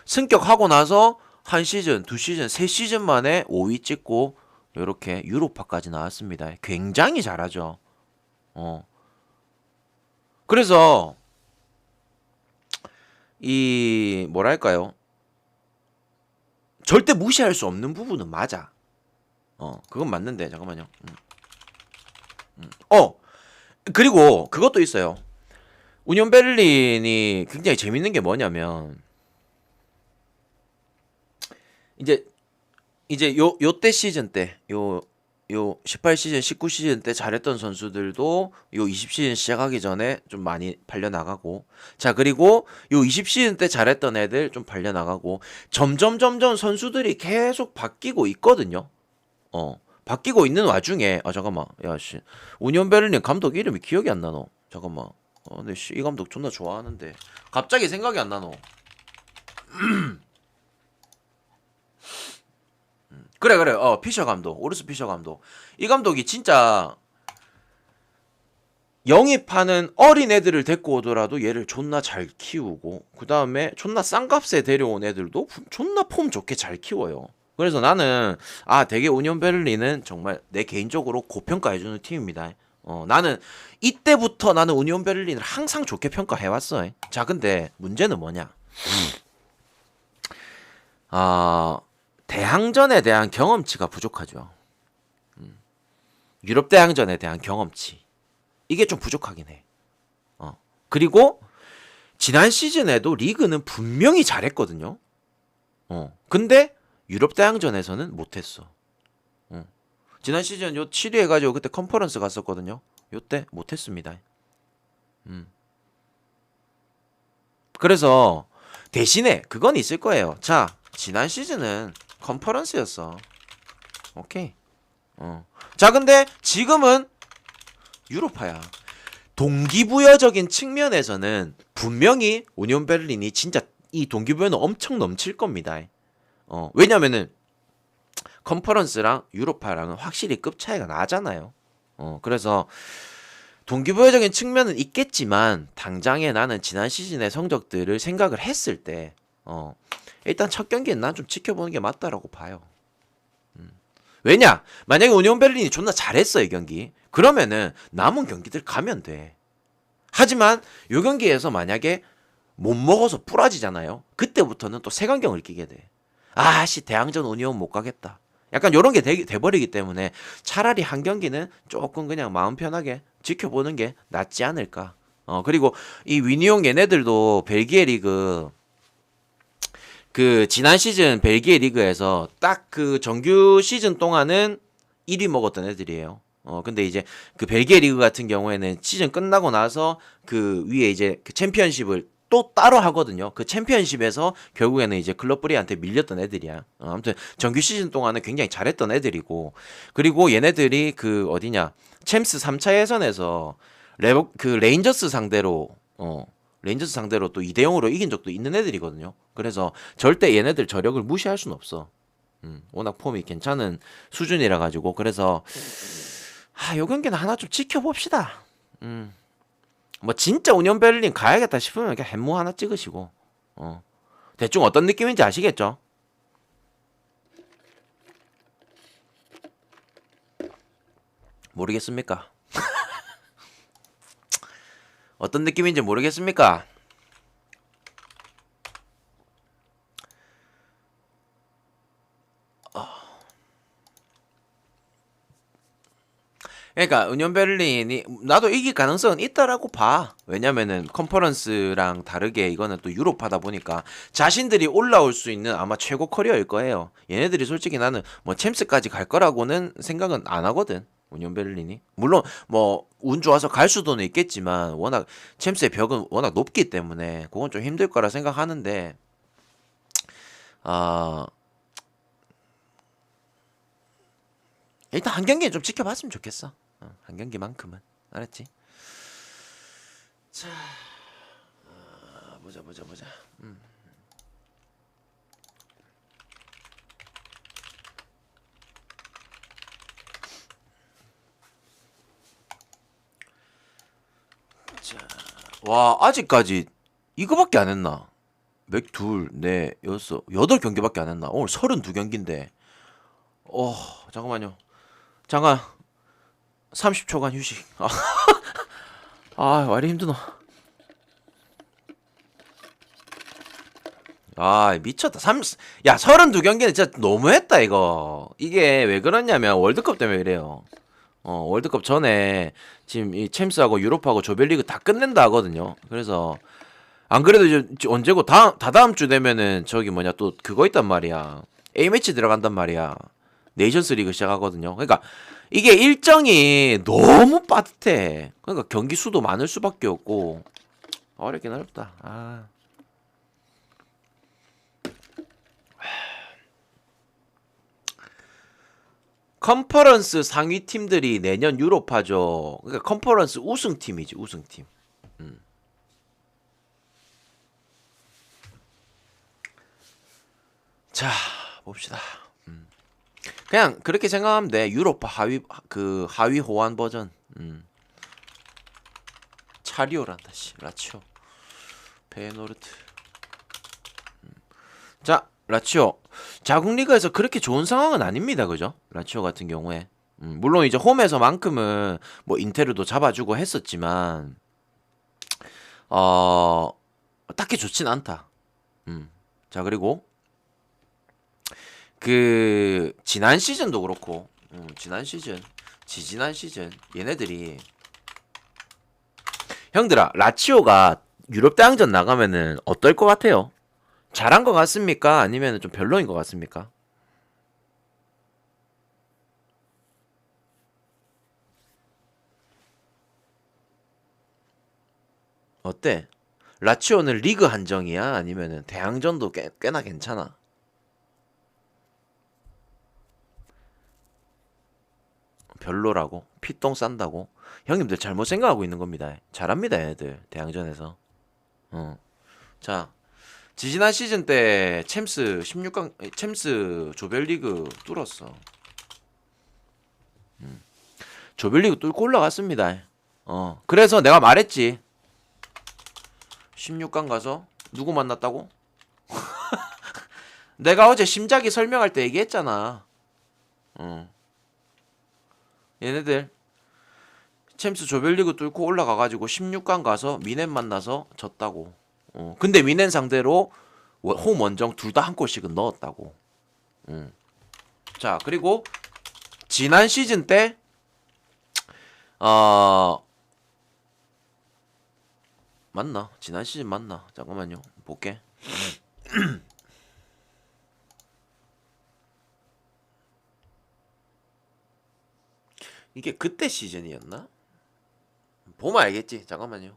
승격하고 나서 한 시즌, 두 시즌, 세 시즌 만에 5위 찍고 이렇게 유로파까지 나왔습니다. 굉장히 잘하죠. 그래서 이 뭐랄까요? 절대 무시할 수 없는 부분은 맞아. 그건 맞는데 잠깐만요. 그리고 그것도 있어요. 우니온 베를린이 굉장히 재밌는 게 뭐냐면 이제 요때 시즌 때 요 18시즌, 19시즌 때 잘했던 선수들도 요 20시즌 시작하기 전에 좀 많이 팔려 나가고 자 그리고 요 20시즌 때 잘했던 애들 좀 팔려 나가고 점점 선수들이 계속 바뀌고 있거든요. 바뀌고 있는 와중에 잠깐만 야씨 우니온 베를린 감독 이름이 기억이 안 나노. 잠깐만 근데 이 감독 존나 좋아하는데 갑자기 생각이 안 나노. 그래 피셔 감독 오르스 피셔 감독 이 감독이 진짜 영입하는 어린 애들을 데리고 오더라도 얘를 존나 잘 키우고 그 다음에 존나 싼 값에 데려온 애들도 존나 폼 좋게 잘 키워요. 그래서 나는 되게 우니온 베를린은 정말 내 개인적으로 고평가해주는 팀입니다. 나는 이때부터 나는 우니온 베를린을 항상 좋게 평가해왔어. 자 근데 문제는 뭐냐 대항전에 대한 경험치가 부족하죠. 유럽 대항전에 대한 경험치 이게 좀 부족하긴 해. 그리고 지난 시즌에도 리그는 분명히 잘했거든요. 근데 유럽 대항전에서는 못했어. 지난 시즌 요 7위 해가지고 그때 컨퍼런스 갔었거든요. 요때 못했습니다. 그래서 대신에 그건 있을 거예요. 자, 지난 시즌은 컨퍼런스였어. 오케이. 자, 근데 지금은 유로파야. 동기부여적인 측면에서는 분명히 우니온 베를린이 진짜 이 동기부여는 엄청 넘칠 겁니다. 왜냐면은 컨퍼런스랑 유로파랑은 확실히 급 차이가 나잖아요. 그래서 동기부여적인 측면은 있겠지만 당장에 나는 지난 시즌의 성적들을 생각을 했을 때 일단 첫 경기는 난 좀 지켜보는 게 맞다라고 봐요. 왜냐? 만약에 우니온 베를린이 존나 잘했어 이 경기. 그러면은 남은 경기들 가면 돼. 하지만 이 경기에서 만약에 못 먹어서 뿌라지잖아요. 그때부터는 또 색안경을 끼게 돼. 아씨 대항전 우니온 못 가겠다. 약간 요런 게 돼버리기 때문에 차라리 한 경기는 조금 그냥 마음 편하게 지켜보는 게 낫지 않을까. 그리고 이 위니온 얘네들도 벨기에 리그 그 지난 시즌 벨기에 리그에서 딱 그 정규 시즌 동안은 1위 먹었던 애들이에요. 근데 이제 그 벨기에 리그 같은 경우에는 시즌 끝나고 나서 그 위에 이제 그 챔피언십을 또 따로 하거든요. 그 챔피언십에서 결국에는 이제 클럽 브리한테 밀렸던 애들이야. 아무튼 정규 시즌 동안은 굉장히 잘했던 애들이고, 그리고 얘네들이 그 어디냐 챔스 3차 예선에서 그 레인저스 상대로 레인저스 상대로 또 2대 0으로 이긴 적도 있는 애들이거든요. 그래서 절대 얘네들 저력을 무시할 수는 없어. 워낙 폼이 괜찮은 수준이라 가지고. 그래서 요 경기는 하나 좀 지켜봅시다. 뭐 진짜 우니온 베를린 가야겠다 싶으면 그냥 햄모 하나 찍으시고 대충 어떤 느낌인지 아시겠죠? 모르겠습니까? 어떤 느낌인지 모르겠습니까? 그러니까 우니온 베를린이 나도 이길 가능성은 있다라고 봐. 왜냐면은 컨퍼런스랑 다르게 이거는 또 유럽하다 보니까 자신들이 올라올 수 있는 아마 최고 커리어일 거예요. 얘네들이 솔직히 나는 뭐 챔스까지 갈 거라고는 생각은 안 하거든. 우니온 베를린이 물론 뭐 운 좋아서 갈 수도는 있겠지만 워낙 챔스의 벽은 워낙 높기 때문에 그건 좀 힘들 거라 생각하는데 아 일단 한 경기는 좀 지켜봤으면 좋겠어. 한 경기만큼은 알았지? 자, 보자. 자, 와 아직까지 이거밖에 안 했나? 몇 둘, 넷, 여섯, 8경기밖에 안 했나? 오늘 32경기인데. 잠깐만요. 잠깐 30초간 휴식. 와 이리 힘드노. 미쳤다. 32경기는 진짜 너무했다 이거. 이게 왜 그러냐면 월드컵 때문에 그래요. 월드컵 전에 지금 이 챔스하고 유로파하고 조별리그 다 끝낸다 하거든요. 그래서 안 그래도 이제 언제고 다다음 주 되면은 저기 뭐냐 또 그거 있단 말이야. A매치 들어간단 말이야. 네이션스 리그 시작하거든요. 그러니까 이게 일정이 너무 빠듯해. 그러니까 경기 수도 많을 수밖에 없고 어렵긴 어렵다. 컨퍼런스 상위 팀들이 내년 유로파죠. 그러니까 컨퍼런스 우승팀이지 우승팀. 자 봅시다. 그냥 그렇게 생각하면 돼. 유로파 하위 호환 버전. 차리오란다 씨. 라치오. 페노르트. 자 라치오. 자국 리그에서 그렇게 좋은 상황은 아닙니다. 그죠? 라치오 같은 경우에. 물론 이제 홈에서만큼은 뭐 인테르도 잡아주고 했었지만 딱히 좋진 않다. 자 그리고 그 지난 시즌도 그렇고 지난 시즌 얘네들이 형들아 라치오가 유럽 대항전 나가면은 어떨 것 같아요? 잘한 것 같습니까? 아니면 좀 별로인 것 같습니까? 어때? 라치오는 리그 한정이야? 아니면은 대항전도 꽤나 괜찮아? 별로라고? 피똥 싼다고? 형님들 잘못 생각하고 있는 겁니다. 잘합니다, 얘네들. 대항전에서. 어. 자, 지지난 시즌 때 챔스 16강, 챔스 조별리그 뚫었어. 조별리그 뚫고 올라갔습니다. 그래서 내가 말했지. 16강 가서 누구 만났다고? 내가 어제 심작이 설명할 때 얘기했잖아. 어. 얘네들 챔스 조별리그 뚫고 올라가가지고 16강 가서 미넨 만나서 졌다고. 근데 미넨 상대로 홈 원정 둘 다 한 골씩은 넣었다고. 자, 그리고 지난 시즌 때 맞나? 지난 시즌 맞나? 잠깐만요. 볼게. 이게 그때 시즌이었나? 보면 알겠지. 잠깐만요.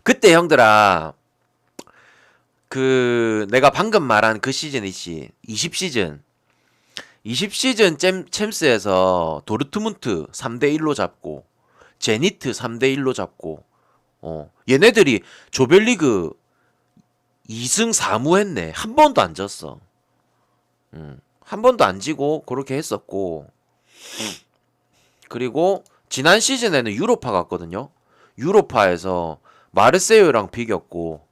그때 형들아, 그 내가 방금 말한 그 시즌이지. 20시즌. 20시즌 챔스에서 도르트문트 3대1로 잡고 제니트 3대1로 잡고 얘네들이 조별리그 2승 4무 했네. 한 번도 안 졌어. 한 번도 안 지고 그렇게 했었고 그리고 지난 시즌에는 유로파 갔거든요. 유로파에서 마르세유랑 비겼고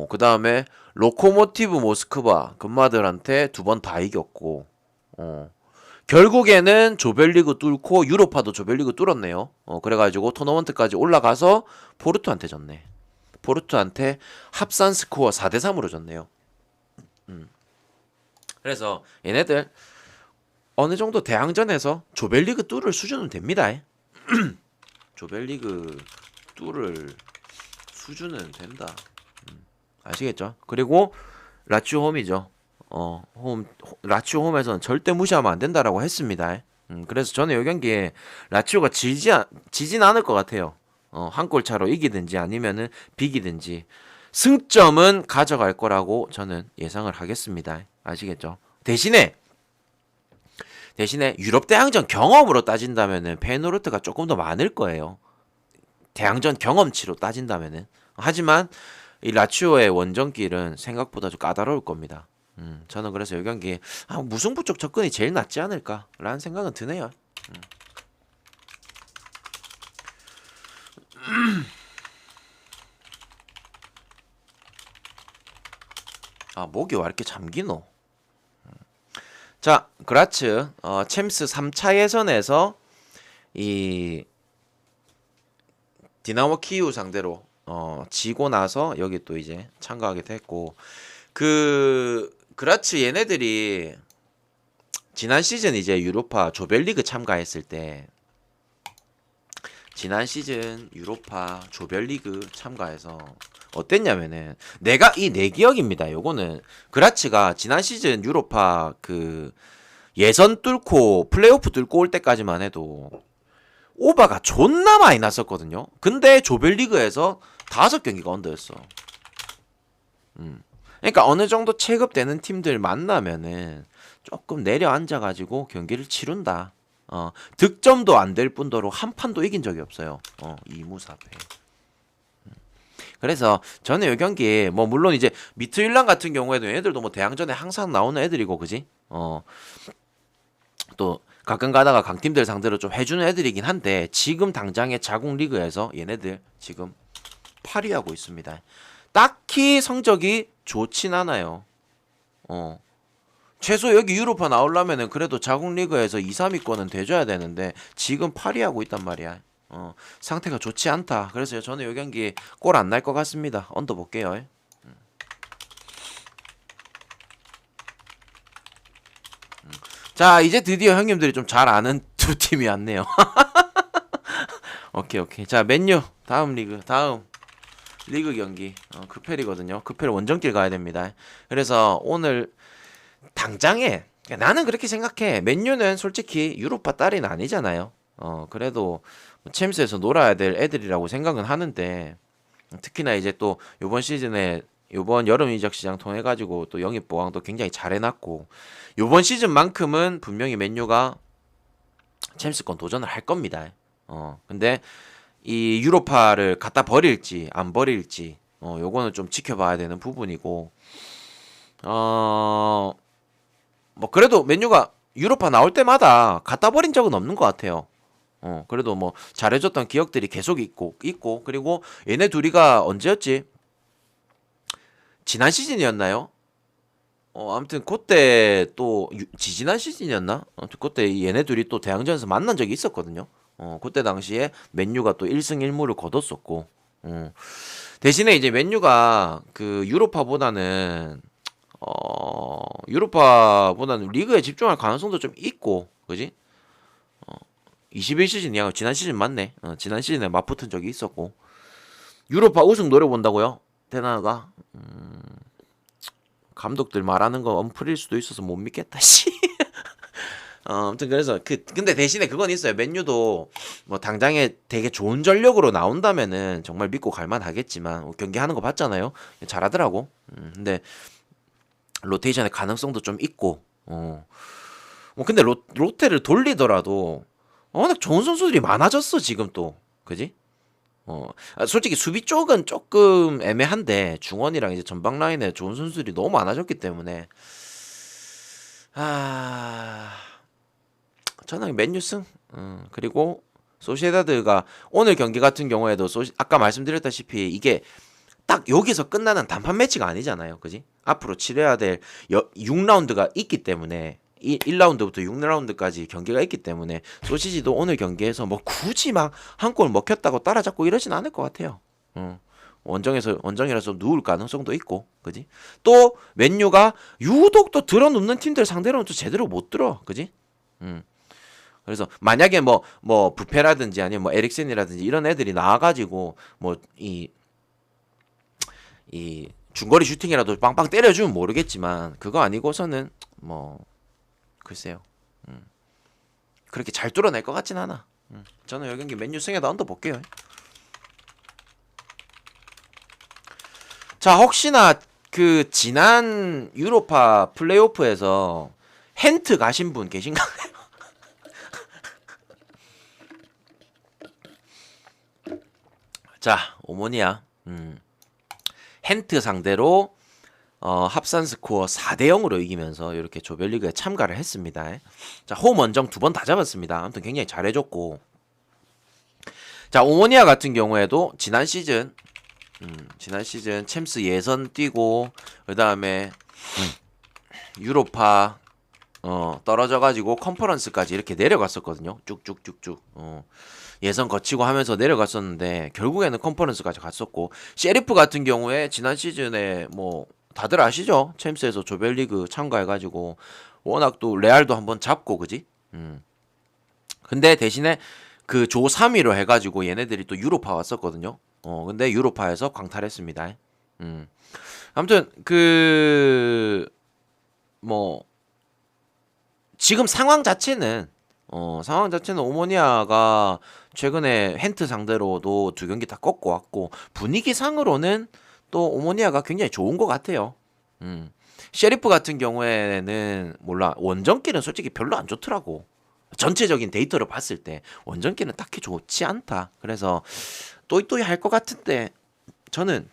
그 다음에 로코모티브 모스크바 금마들한테 두 번 다 이겼고 결국에는 조별리그 뚫고 유로파도 조별리그 뚫었네요. 그래가지고 토너먼트까지 올라가서 포르투한테 졌네. 포르투한테 합산 스코어 4대3으로 졌네요. 그래서 얘네들 어느 정도 대항전에서 조별리그 뚫을 수준은 됩니다. 조별리그 뚫을 수준은 된다. 아시겠죠? 그리고 라치오 홈이죠. 라치오 홈에서는 절대 무시하면 안 된다라고 했습니다. 그래서 저는 이 경기에 라치오가 지진 않을 것 같아요. 한 골 차로 이기든지 아니면은 비기든지 승점은 가져갈 거라고 저는 예상을 하겠습니다. 아시겠죠? 대신에 유럽 대항전 경험으로 따진다면은 페노르트가 조금 더 많을 거예요. 대항전 경험치로 따진다면은. 하지만 이 라치오의 원정길은 생각보다 좀 까다로울 겁니다. 저는 그래서 이 경기 무승부 쪽 접근이 제일 낫지 않을까라는 생각은 드네요. 목이 왜 이렇게 잠기노? 자, 그라츠 챔스 3차 예선에서 이 디나모 키우 상대로 지고 나서 여기 또 이제 참가하게 됐고 그라츠 얘네들이 지난 시즌 이제 유로파 조별리그 참가했을 때 지난 시즌 유로파 조별리그 참가해서 어땠냐면은 내가 내 기억입니다. 요거는 그라츠가 지난 시즌 유로파 그 예선 뚫고 플레이오프 뚫고 올 때까지만 해도 오바가 존나 많이 났었거든요. 근데 조별리그에서 5경기가 언더였어. 그러니까 어느 정도 체급되는 팀들 만나면은 조금 내려앉아가지고 경기를 치룬다. 득점도 안 될 뿐더러 한 판도 이긴 적이 없어요. 2무4패. 그래서 저는 이 경기 뭐 물론 이제 미트윌란 같은 경우에도 얘들도 뭐 대항전에 항상 나오는 애들이고 그지? 또 가끔 가다가 강팀들 상대로 좀 해주는 애들이긴 한데 지금 당장의 자국 리그에서 얘네들 지금 8위하고 있습니다. 딱히 성적이 좋진 않아요. 최소 여기 유로파 나오려면은 그래도 자국 리그에서 2, 3위권은 돼줘야 되는데 지금 8위하고 있단 말이야. 상태가 좋지 않다. 그래서 저는 이 경기 골 안 날 것 같습니다. 언더 볼게요. 자, 이제 드디어 형님들이 좀 잘 아는 두 팀이 왔네요. 오케이 오케이. 자 맨유 다음 리그 다음 리그 경기 크펠이거든요. 크펠 원정길 가야 됩니다. 그래서 오늘 당장에 나는 그렇게 생각해. 맨유는 솔직히 유로파 딸은 아니잖아요. 그래도 챔스에서 놀아야 될 애들이라고 생각은 하는데 특히나 이제 또 요번 시즌에 요번 여름 이적 시장 통해 가지고 또 영입 보강도 굉장히 잘 해놨고 요번 시즌만큼은 분명히 맨유가 챔스권 도전을 할 겁니다. 근데 이 유로파를 갖다 버릴지 안 버릴지 요거는 좀 지켜봐야 되는 부분이고 뭐 그래도 맨유가 유로파 나올 때마다 갖다 버린 적은 없는 것 같아요. 그래도 뭐 잘해줬던 기억들이 계속 있고 그리고 얘네 둘이가 언제였지? 지난 시즌이었나요? 아무튼 그때 또 지지난 시즌이었나? 아무튼 그때 얘네 둘이 또 대항전에서 만난 적이 있었거든요. 그때 당시에 맨유가 또 1승 1무를 거뒀었고 대신에 이제 맨유가 그 유로파보다는 리그에 집중할 가능성도 좀 있고 그지? 21시즌이야. 지난 시즌 맞네. 지난 시즌에 맞붙은 적이 있었고 유로파 우승 노려본다고요? 대나가 감독들 말하는 거 엉풀일 수도 있어서 못 믿겠다. 씨. 아무튼 그래서 근데 대신에 그건 있어요. 맨유도 뭐 당장에 되게 좋은 전력으로 나온다면은 정말 믿고 갈만하겠지만 경기하는 거 봤잖아요. 잘하더라고. 근데 로테이션의 가능성도 좀 있고. 뭐 근데 롯데를 돌리더라도 워낙 좋은 선수들이 많아졌어 지금 또. 그지? 솔직히 수비 쪽은 조금 애매한데 중원이랑 이제 전방 라인에 좋은 선수들이 너무 많아졌기 때문에 저는 맨유 승. 그리고 소시에다드가 오늘 경기 같은 경우에도 아까 말씀드렸다시피 이게 딱 여기서 끝나는 단판 매치가 아니잖아요. 그지? 앞으로 치러야 될 6라운드가 있기 때문에 1라운드부터 6라운드까지 경기가 있기 때문에 소시지도 오늘 경기에서 뭐 굳이 막 한 골 먹혔다고 따라잡고 이러진 않을 것 같아요. 원정이라서 누울 가능성도 있고, 그지? 또 맨유가 유독 또 들어눕는 팀들 상대로는 또 제대로 못 들어, 그지? 그래서 만약에 뭐 부페라든지 아니면 뭐 에릭센이라든지 이런 애들이 나와가지고 뭐 이 중거리 슈팅이라도 빵빵 때려주면 모르겠지만 그거 아니고서는 뭐 글쎄요. 그렇게 잘 뚫어낼 것 같진 않아. 저는 이 경기 맨유 승에다 언더 볼게요. 자, 혹시나 그 지난 유로파 플레이오프에서 헨트 가신 분 계신가요? 자, 오모니아. 헨트 상대로 합산 스코어 4대 0으로 이기면서 이렇게 조별리그에 참가를 했습니다. 자, 홈 원정 2번 다 잡았습니다. 아무튼 굉장히 잘해줬고. 자, 오모니아 같은 경우에도 지난 시즌 챔스 예선 뛰고 그다음에 유로파 떨어져가지고 컨퍼런스까지 이렇게 내려갔었거든요. 쭉쭉쭉쭉. 예선 거치고 하면서 내려갔었는데 결국에는 컨퍼런스까지 갔었고 셰리프 같은 경우에 지난 시즌에 뭐 다들 아시죠? 챔스에서 조별리그 참가해가지고 워낙 또 레알도 한번 잡고 그지? 근데 대신에 그 조 3위로 해가지고 얘네들이 또 유로파 왔었거든요. 근데 유로파에서 광탈했습니다. 아무튼 뭐 지금 상황 자체는 오모니아가 최근에 헨트 상대로도 2경기 다 꺾고 왔고 분위기상으로는 또 오모니아가 굉장히 좋은 것 같아요. 셰리프 같은 경우에는 몰라 원정길은 솔직히 별로 안 좋더라고. 전체적인 데이터를 봤을 때 원정길은 딱히 좋지 않다. 그래서 또이또이 할 것 같은데 저는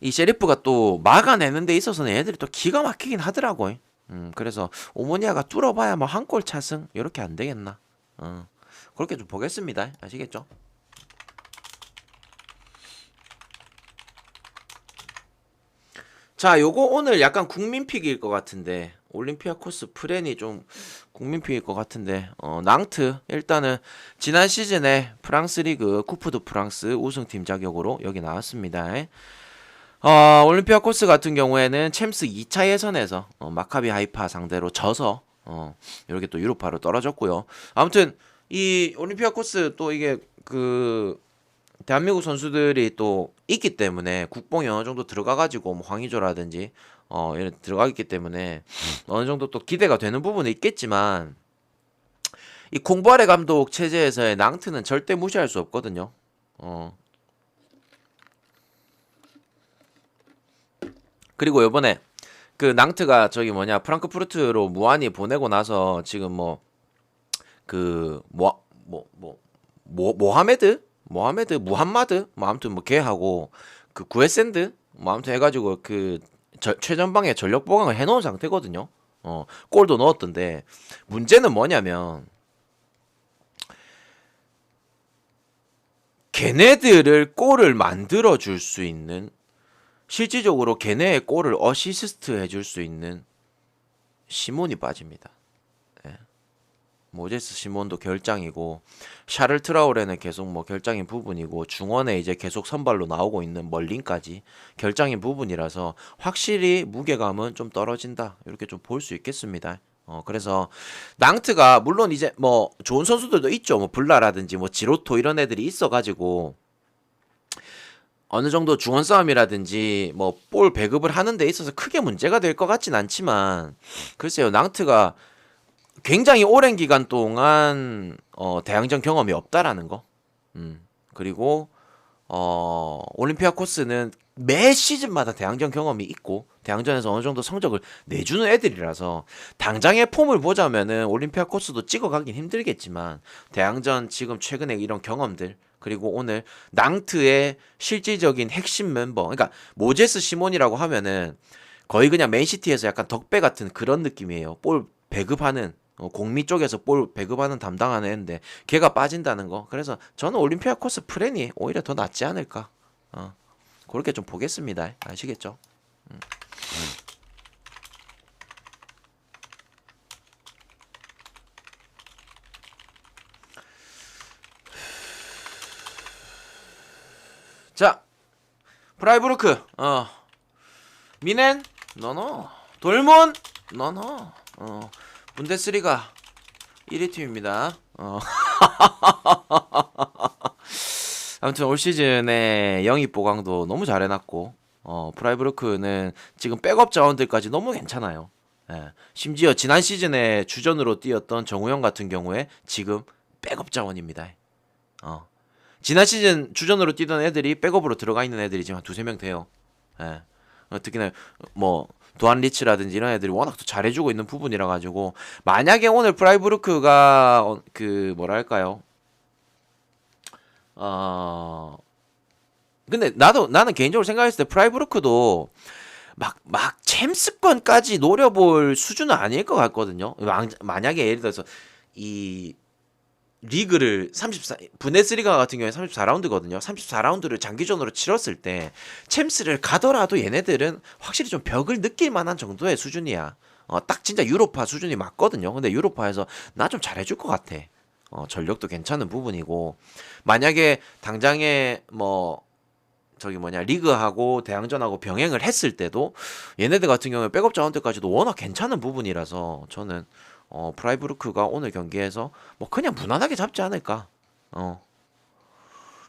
이 셰리프가 또 막아내는 데 있어서는 얘들이 또 기가 막히긴 하더라고. 그래서 오모니아가 뚫어봐야 뭐 한 골 차승 이렇게 안 되겠나. 그렇게 좀 보겠습니다. 아시겠죠? 자, 요거 오늘 약간 국민픽일 것 같은데 올림피아코스 프렌이 좀 국민픽일 것 같은데 낭트 일단은 지난 시즌에 프랑스 리그 쿠프 드 프랑스 우승팀 자격으로 여기 나왔습니다. 올림피아코스 같은 경우에는 챔스 2차 예선에서 마카비 하이파 상대로 져서 이렇게 또 유로파로 떨어졌고요. 아무튼 이 올림피아코스 또 이게 그 대한민국 선수들이 또 있기 때문에 국뽕이 어느 정도 들어가가지고 뭐 황의조라든지 이런 들어가 있기 때문에 어느 정도 또 기대가 되는 부분은 있겠지만 이 공부아래 감독 체제에서의 낭트는 절대 무시할 수 없거든요. 어 그리고 요번에 그 낭트가 저기 뭐냐 프랑크푸르트로 무한히 보내고 나서 지금 뭐 그 모하메드 무함마드 뭐 아무튼 뭐 걔하고 그 구에센드 뭐 아무튼 해가지고 그 최전방에 전력 보강을 해놓은 상태거든요. 골도 넣었던데 문제는 뭐냐면 걔네들을 골을 만들어 줄 수 있는 실질적으로 걔네의 골을 어시스트 해줄 수 있는 시몬이 빠집니다. 예. 모제스 시몬도 결장이고 샤를 트라우레는 계속 뭐 결장인 부분이고 중원에 이제 계속 선발로 나오고 있는 멀린까지 결장인 부분이라서 확실히 무게감은 좀 떨어진다 이렇게 좀 볼 수 있겠습니다. 그래서 낭트가 물론 이제 뭐 좋은 선수들도 있죠. 뭐 블라라든지 뭐 지로토 이런 애들이 있어가지고 어느 정도 중원 싸움이라든지 뭐 볼 배급을 하는 데 있어서 크게 문제가 될 것 같진 않지만 글쎄요 낭트가 굉장히 오랜 기간 동안 대항전 경험이 없다라는 거. 그리고 올림피아코스는 매 시즌마다 대항전 경험이 있고 대항전에서 어느 정도 성적을 내주는 애들이라서 당장의 폼을 보자면은 올림피아코스도 찍어가긴 힘들겠지만 대항전 지금 최근에 이런 경험들 그리고 오늘 낭트의 실질적인 핵심 멤버 그러니까 모제스 시몬이라고 하면은 거의 그냥 맨시티에서 약간 덕배 같은 그런 느낌이에요. 볼 배급하는 공미 쪽에서 볼 배급하는 담당하는 애인데 걔가 빠진다는 거. 그래서 저는 올림피아코스 프렌이 오히려 더 낫지 않을까. 그렇게 좀 보겠습니다. 아시겠죠? 자, 프라이부르크. 미넨 너너. 돌몬 너너. 분데스리가 1위 팀입니다. 아무튼 올 시즌에 영입 보강도 너무 잘해놨고 프라이부르크는 지금 백업 자원들까지 너무 괜찮아요. 예. 심지어 지난 시즌에 주전으로 뛰었던 정우영 같은 경우에 지금 백업 자원입니다. 어. 지난 시즌 주전으로 뛰던 애들이 백업으로 들어가 있는 애들이 지금 한 두세 명 돼요. 예. 특히나 뭐 도안 리치라든지 이런 애들이 워낙 또 잘해주고 있는 부분이라 가지고 만약에 오늘 프라이부르크가 그 뭐랄까요 어 근데 나는 개인적으로 생각했을 때 프라이부르크도 막 챔스권까지 노려볼 수준은 아닐 것 같거든요. 만약에 예를 들어서 이 리그를 34 분데스리가 같은 경우에 34라운드거든요. 34라운드를 장기전으로 치렀을 때 챔스를 가더라도 얘네들은 확실히 좀 벽을 느낄 만한 정도의 수준이야. 딱 진짜 유로파 수준이 맞거든요. 근데 유로파에서 나 좀 잘해줄 것 같아. 전력도 괜찮은 부분이고 만약에 당장에 뭐 저기 뭐냐 리그하고 대항전하고 병행을 했을 때도 얘네들 같은 경우에 백업 자원들까지도 워낙 괜찮은 부분이라서 저는 프라이부르크가 오늘 경기에서 뭐 그냥 무난하게 잡지 않을까.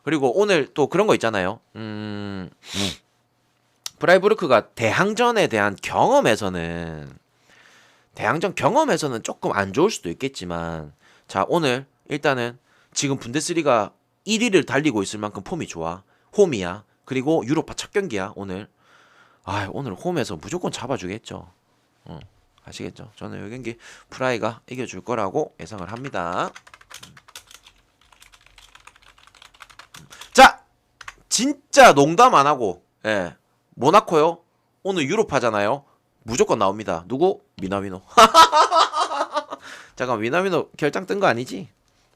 그리고 오늘 또 그런 거 있잖아요. 프라이부르크가 대항전에 대한 대항전 경험에서는 조금 안 좋을 수도 있겠지만 자 오늘 일단은 지금 분데스리가 1위를 달리고 있을 만큼 폼이 좋아. 홈이야. 그리고 유로파 첫 경기야 오늘. 오늘 홈에서 무조건 잡아주겠죠. 아시겠죠? 저는 이 경기 프라이가 이겨줄 거라고 예상을 합니다. 자, 진짜 농담 안 하고, 예, 모나코요. 오늘 유로파잖아요. 무조건 나옵니다. 누구? 미나미노. 잠깐 미나미노 결장 뜬 거 아니지?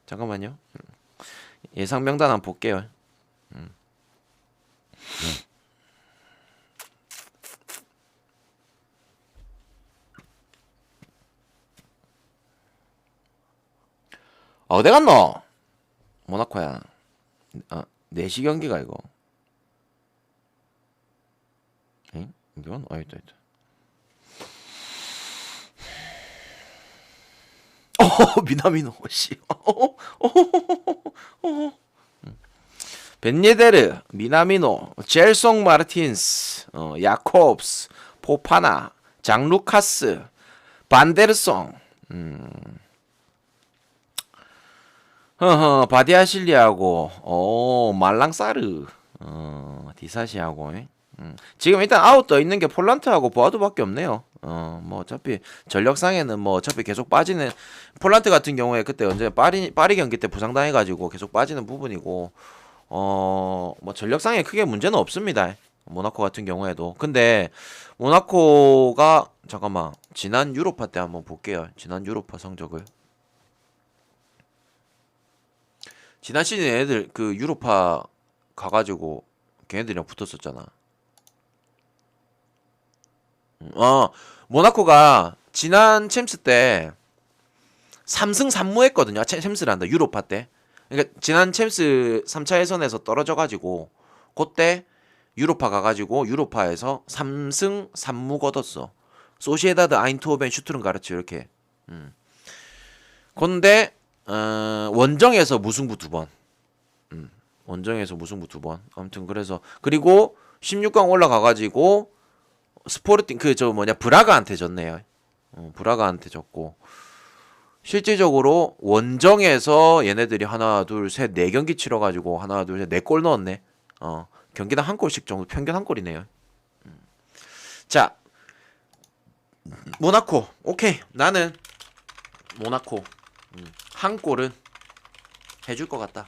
잠깐만요. 예상 명단 한번 볼게요. 어디 갔노? 모나코야. 4시 경기가 이거. 엥? 어디 갔노? 있다. 미나미노 씨. 벤예데르, 미나미노, 젤송 마르틴스, 야콥스, 포파나, 장루카스, 반데르송, 바디아실리하고, 말랑사르, 디사시하고, 지금 일단 아웃 떠 있는 게 폴란트하고 보아도밖에 없네요. 뭐 어차피 전력상에는 뭐 어차피 계속 빠지는 폴란트 같은 경우에 그때 언제 파리 경기 때 부상당해가지고 계속 빠지는 부분이고, 뭐 전력상에 크게 문제는 없습니다. 모나코 같은 경우에도. 근데 모나코가 잠깐만 지난 유로파 때 한번 볼게요. 지난 유로파 성적을. 지난 시즌 애들 그 유로파 가가지고 걔네들이랑 붙었었잖아. 모나코가 지난 챔스 때 3승 3무 했거든요. 챔스란다. 유로파 때. 그러니까 지난 챔스 3차 예선에서 떨어져가지고 그때 유로파 가가지고 유로파에서 3승 3무 거뒀어. 소시에다드, 아인트호벤, 슈투른가르츠 이렇게. 근데 원정에서 무승부 2번. 원정에서 무승부 2번. 아무튼 그래서 그리고 16강 올라가가지고 스포르팅 브라가한테 졌네요. 브라가한테 졌고 실질적으로 원정에서 얘네들이 하나 둘 셋 네 경기 치러가지고 하나 둘 셋 네 골 넣었네. 경기당 한 골씩 정도 평균 한 골이네요. 자 모나코 오케이 나는 모나코 한 골은 해줄 것 같다.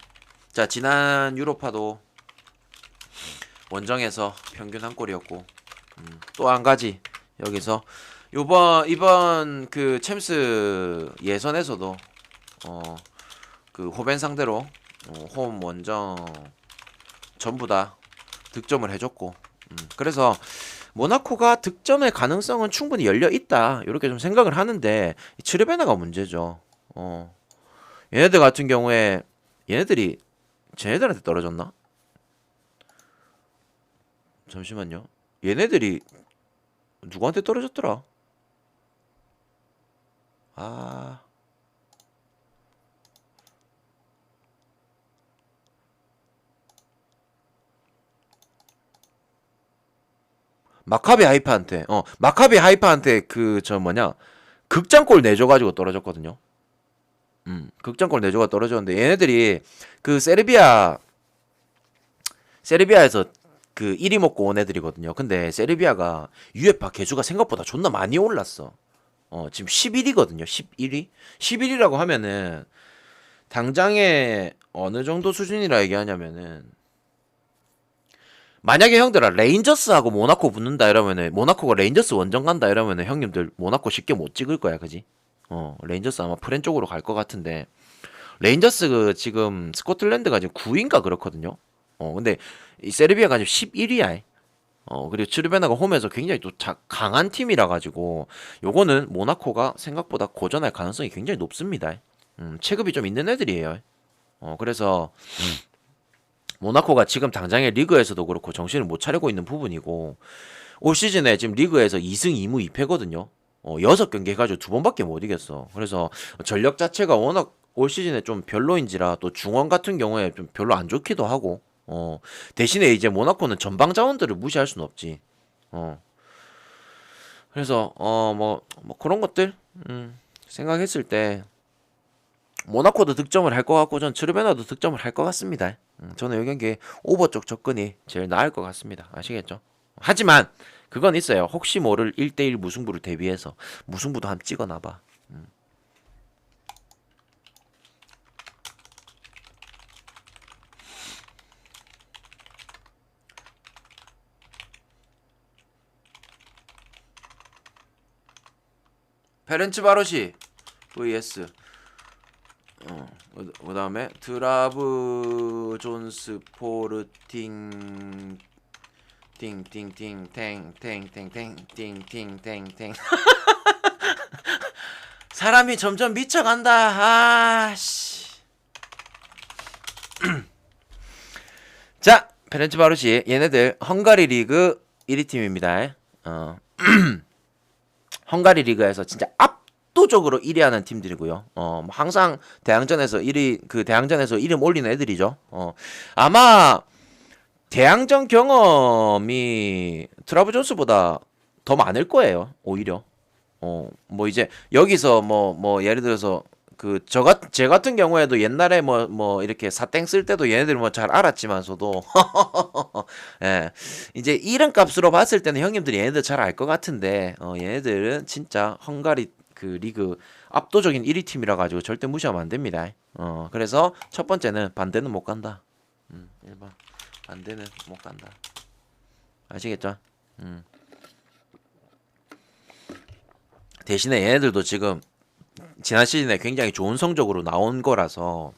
자 지난 유로파도 원정에서 평균 한 골이었고 또 한 가지 여기서 이번 그 챔스 예선에서도 그 호벤 상대로 홈 원정 전부 다 득점을 해줬고 그래서 모나코가 득점의 가능성은 충분히 열려 있다 이렇게 좀 생각을 하는데 츠르베나가 문제죠. 얘네들 같은 경우에 얘네들이 쟤네들한테 떨어졌나? 잠시만요. 얘네들이 누구한테 떨어졌더라? 마카비 하이파한테 그 극장골 내줘가지고 떨어졌거든요. 극장골 내줘가 떨어졌는데 얘네들이 그 세르비아에서 그 1위 먹고 온 애들이거든요. 근데 세르비아가 UEFA 개수가 생각보다 존나 많이 올랐어. 지금 11위거든요. 11위? 11위라고 하면은 당장에 어느 정도 수준이라 얘기하냐면은 만약에 형들아 레인저스하고 모나코 붙는다 이러면은 모나코가 레인저스 원정 간다 이러면은 형님들 모나코 쉽게 못 찍을 거야. 그지? 레인저스 아마 프렌 쪽으로 갈 것 같은데 레인저스 그 지금 스코틀랜드가 지금 9위인가 그렇거든요. 근데 이 세르비아가 지금 11위야. 그리고 츠르베나가 홈에서 굉장히 또 강한 팀이라 가지고 요거는 모나코가 생각보다 고전할 가능성이 굉장히 높습니다. 체급이 좀 있는 애들이에요. 그래서 모나코가 지금 당장의 리그에서도 그렇고 정신을 못 차리고 있는 부분이고 올 시즌에 지금 리그에서 2승 2무 2패거든요. 6경기 해가지고 2번밖에 못 이겼어. 그래서 전력 자체가 워낙 올 시즌에 좀 별로인지라 또 중원 같은 경우에 좀 별로 안 좋기도 하고 대신에 이제 모나코는 전방 자원들을 무시할 수는 없지. 그래서 뭐 그런 것들 생각했을 때 모나코도 득점을 할 것 같고 전 츠르베나도 득점을 할 것 같습니다. 저는 이 경기 오버 쪽 접근이 제일 나을 것 같습니다. 아시겠죠? 하지만 그건 있어요. 혹시 모를 1대1 무승부를 대비해서 무승부도 한번 찍어놔봐. 페렌츠바로시 vs 그 다음에 드라브 존스 포르팅 팅팅팅탱탱탱탱탱탱탱탱 사람이 점점 미쳐간다. 아씨. 자 페렌츠바로시 얘네들 헝가리 리그 1위 팀입니다. 헝가리 리그에서 진짜 압도적으로 1위 하는 팀들이고요. 뭐 항상 대항전에서 1위 그 대항전에서 이름 올리는 애들이죠. 아마 대항전 경험이 트라브존스보다 더 많을 거예요. 오히려. 뭐 이제 여기서 뭐 예를 들어서 제 같은 경우에도 옛날에 뭐 이렇게 사땡 쓸 때도 얘네들 뭐 잘 알았지만서도 예. 이제 이름값으로 봤을 때는 형님들이 얘네들 잘 알 것 같은데 얘네들은 진짜 헝가리 그 리그 압도적인 1위 팀이라 가지고 절대 무시하면 안 됩니다. 그래서 첫 번째는 반대는 못 간다. 1번 반대는 못 간다. 아시겠죠? 대신에 얘네들도 지금 지난 시즌에 굉장히 좋은 성적으로 나온 거라서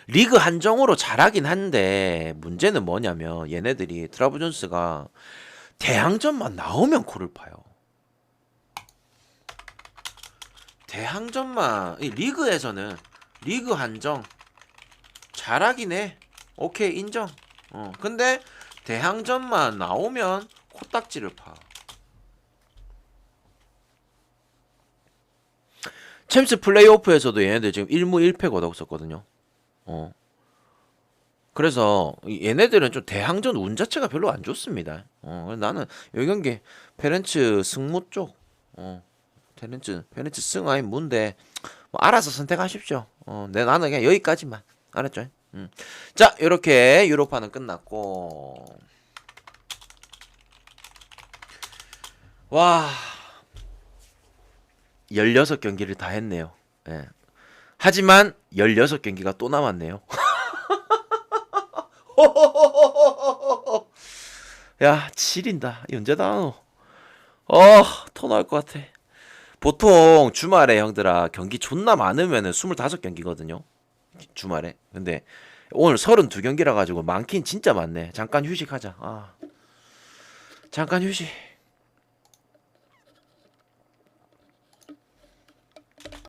리그 한정으로 잘하긴 한데 문제는 뭐냐면 얘네들이 트라브존스가 대항전만 나오면 코를 파요. 대항전만 리그에서는 리그 한정 잘하긴 해. 오케이 인정. 근데 대항전만 나오면 코딱지를 파. 챔스 플레이오프에서도 얘네들 지금 1무 1패 거뒀었거든요. 그래서 얘네들은 좀 대항전 운 자체가 별로 안 좋습니다. 나는 이 경기 페렌츠 승무 쪽, 페렌츠 승 아니 무인데 뭐 알아서 선택하십시오. 나는 그냥 여기까지만. 알았죠? 자, 이렇게 유로파는 끝났고, 와, 16경기를 다 했네요. 예. 하지만 16경기가 또 남았네요. 야, 지린다. 이 언제다 하노? 토 나올 것 같아. 보통 주말에 형들아 경기 존나 많으면은 25경기거든요. 주말에. 근데 오늘 32경기라 가지고 많긴 진짜 많네. 잠깐 휴식하자. 잠깐 휴식.